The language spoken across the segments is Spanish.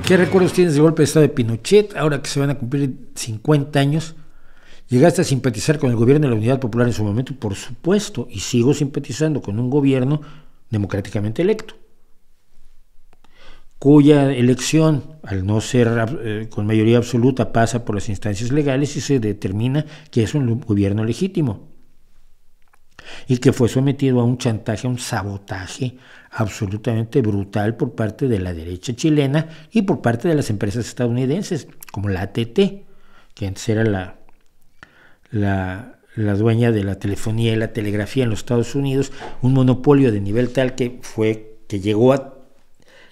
¿Qué recuerdos tienes del golpe de Estado de Pinochet? Ahora que se van a cumplir 50 años, ¿llegaste a simpatizar con el gobierno de la Unidad Popular en su momento? Por supuesto, y sigo simpatizando con un gobierno democráticamente electo, cuya elección, al no ser con mayoría absoluta, pasa por las instancias legales y se determina que es un gobierno legítimo y que fue sometido a un chantaje, a un sabotaje absolutamente brutal por parte de la derecha chilena y por parte de las empresas estadounidenses, como la AT&T, que antes era la dueña de la telefonía y la telegrafía en los Estados Unidos, un monopolio de nivel tal que llegó a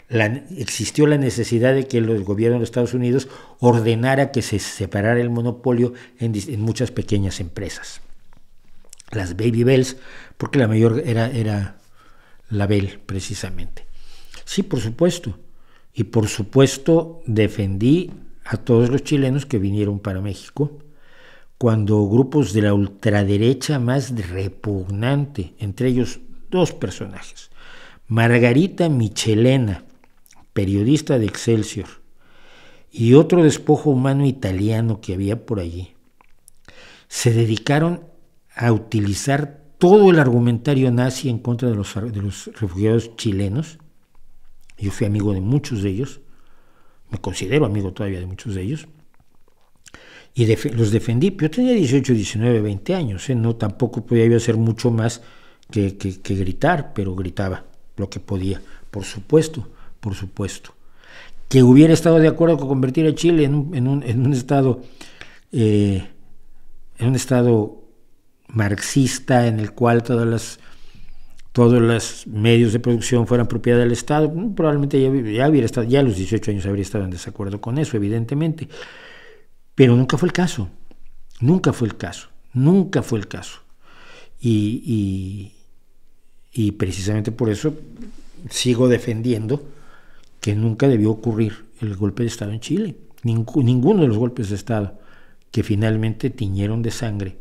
existió la necesidad de que el gobierno de los Estados Unidos ordenara que se separara el monopolio en muchas pequeñas empresas. Las Baby Bells, porque la mayor era la Bell, precisamente. Sí, por supuesto. Y por supuesto defendí a todos los chilenos que vinieron para México cuando grupos de la ultraderecha más repugnante, entre ellos dos personajes, Margarita Michelena, periodista de Excelsior, y otro despojo humano italiano que había por allí, se dedicaron a utilizar todo el argumentario nazi en contra de los refugiados chilenos. Yo fui amigo de muchos de ellos, me considero amigo todavía de muchos de ellos, y los defendí. Yo tenía 18, 19, 20 años, no tampoco podía yo hacer mucho más que gritar, pero gritaba lo que podía, por supuesto. Que hubiera estado de acuerdo con convertir a Chile en un estado marxista en el cual todos los medios de producción fueran propiedad del Estado, probablemente ya a los 18 años habría estado en desacuerdo con eso, evidentemente, pero nunca fue el caso, y precisamente por eso sigo defendiendo que nunca debió ocurrir el golpe de Estado en Chile, ninguno de los golpes de Estado que finalmente tiñeron de sangre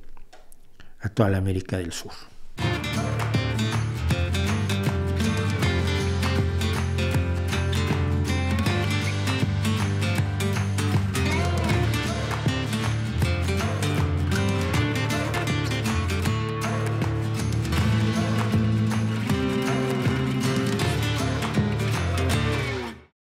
a toda la América del Sur.